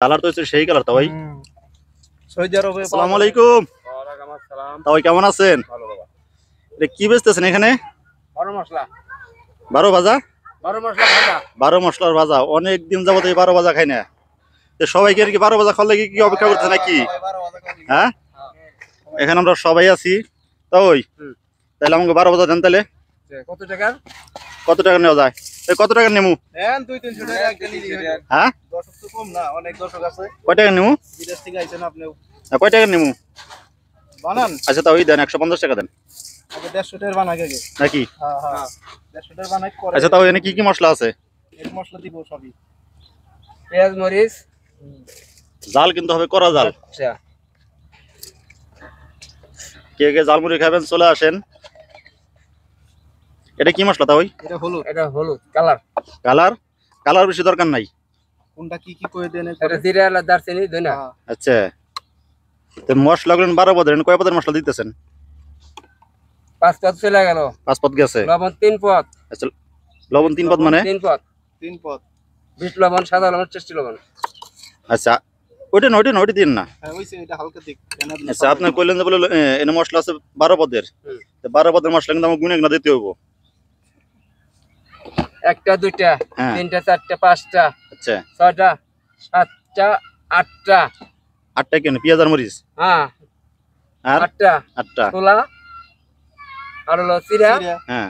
Colour তো হচ্ছে সেই কালার তো ভাই। সৌদি আরবে। আসসালামু আলাইকুম। ওয়ালাইকুম আসসালাম। তা ভাই কেমন আছেন? ভালো বাবা। এটা কি বেচতেছেন এখানে? 12 মশলা। 12 ভাজা? 12 মশলা ভাজা। 12 মশলার ভাজা। অনেক দিন যাবত এই 12 ভাজা খাই না। তো সবাই কি আর কি 12 ভাজা খাওয়ার লাগি কি অপেক্ষা করতেছে নাকি? হ্যাঁ, এখানে আমরা সবাই আছি। তা ওই তাহলে আমাকে 12 ভাজা দেন তাহলে। কত টাকা? কত টাকা নেওয়া যায়? কত টাকা নেমু? দেন 2-300 টাকা একটা নিলি। হ্যাঁ, দর্শক তো কম না, অনেক দর্শক আছে। কয় টাকা নেমু? বিদেশ থেকে আইছেন আপনিও। কয় টাকা নেমু? বানান। আচ্ছা তা ওই দেন 150 টাকা দেন আগে 150 টাকার বানাই আগে। নাকি? হ্যাঁ হ্যাঁ 150 টাকার বানাই করে। আচ্ছা তাও এখানে কি কি মশলা আছে? এক মশলা দিব সবই। পেঁয়াজ মরিচ। জাল কিন্তু হবে করা জাল। আচ্ছা। কে কে জালমুড়ি খাবেন চলে আসেন। এটা কি মশলা তা ওই? এটা হলুদ কালার। কালার? কালার বেশি দরকার নাই। কোনটা কি কি কই দেন? এটা জিরা আর দারচিনি ধনিয়া। আচ্ছা, তো মশলা গুলো 12 পদের কয় পদের মশলা দিতেছেন? 5 পদ চলে গেল। 5 পদ গেছে। লবণ 3 পদ। আচ্ছা, লবণ 3 পদ মানে? 3 পদ। 3 পদ। বিট লবণ, সাদা লবণ, টেস্টি লবণ। আচ্ছা, ওইটা দিন না। হ্যাঁ ওইছে, এটা হালকা দিক। আচ্ছা, আপনি কইলেন যে বলে এনে মশলা আছে 12 পদের। তো 12 পদের মশলা কিন্তু আমাকে গুনে গুনে দিতে হইব। একটা দুইটা তিনটা চারটা পাঁচটা। আচ্ছা, ছয়টা সাতটা আটটা। আটটা কেন? পেঁয়াজ আর মরিচ? হ্যাঁ, আর আটটা ছোলা আর হলো চিরা। হ্যাঁ,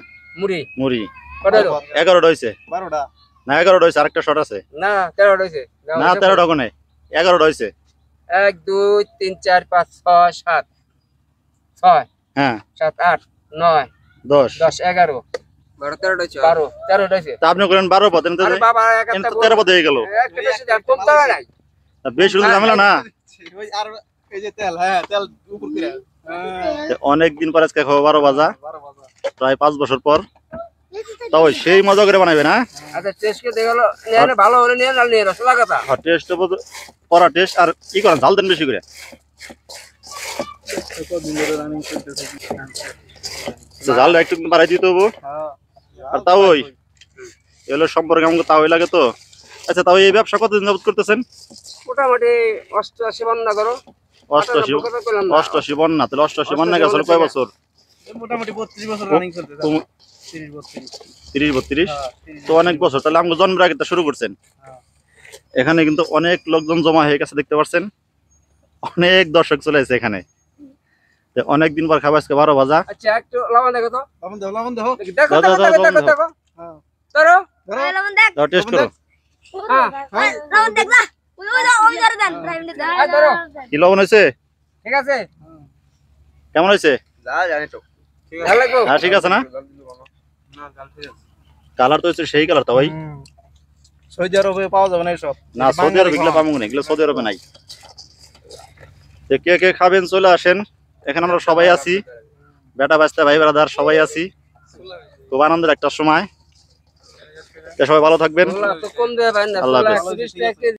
মুড়ি। কটা হলো? 11টা হইছে। 12টা না 11টা হইছে, আরেকটা শর্ট আছে। না 13টা হইছে। না 13টা কোনে? 11টা হইছে। 1 2 3 4 5 6 7 6 হ্যাঁ 7 8 9 10 10 11 12 13টা হইছে। 12 13টা হইছে। তা আপনি করেন 12 পদ, আরে বাবা একটা 13 পদ হয়ে গেল। একটা বেশি দাম কমতে হয় নাই। বেশি হলে ঝামেলা না। ওই আর এই যে তেল, হ্যাঁ তেল উপর করে। অনেক দিন পর আজকে খাবো 12 ভাজা, 12 ভাজা। প্রায় 5 বছর পর। তাও সেই মজা করে বানাবে না? আচ্ছা টেস্ট করে দেখো, নিয়ে ভালো হলে নিয়ে না নিয়ে রসলা কথা। হ্যাঁ, টেস্ট করা টেস্ট। আর কি করেন, ঝাল দেন বেশি করে। ঝাল একটু বাড়াই দিতে হবো। আর তাও ওই এগুলো সম্পর্কে আমাকে তাওই লাগে তো। আচ্ছা, তাও এই ব্যবসা কতদিন যাবত করতেছেন? মোটামুটি 88 বন্যা করো। 88 বন্যা, তাহলে 88 বন্যা গেছে কয় বছর? মোটামুটি 32 বছর রানিং চলতেছে। 30 32 তো অনেক বছর। তাহলে আমাকে জন্মের আগে শুরু করছেন। এখানে কিন্তু অনেক লোকজন জমা হয়ে গেছে, দেখতে পাচ্ছেন। অনেক দর্শক চলে এসেছে এখানে। অনেক দিন পর খাবার আজকে 12 ভাজা। আচ্ছা একটু লবণ দেখো তো। লবণ দেখো। দেখো লবণ দেখ। দাও টেস্ট করো। হ্যাঁ লবণ দেখ না। ওই ধরে দেন, প্রাইমে দেন। আই ধরো। কি লবণ হয়েছে? ঠিক আছে। কেমন হয়েছে? যা জানি তো। ভালো লাগবে। হ্যাঁ ঠিক আছে না? না জাল ঠিক আছে। কালার তো হচ্ছে সেই কালার তো ভাই। সৌদি আরবে পাওয়া যাবে না এসব। না সৌদি আরবে এগুলো পাবো না, এগুলো সৌদি আরবে নাই। কে কে খাবেন চলে আসেন। এখানে আমরা সবাই আছি, বেটা বাচ্চা ভাই ব্রাদার সবাই আছি। খুব আনন্দের একটা সময়। সবাই ভালো থাকবেন। আল্লাহ হাফেজ।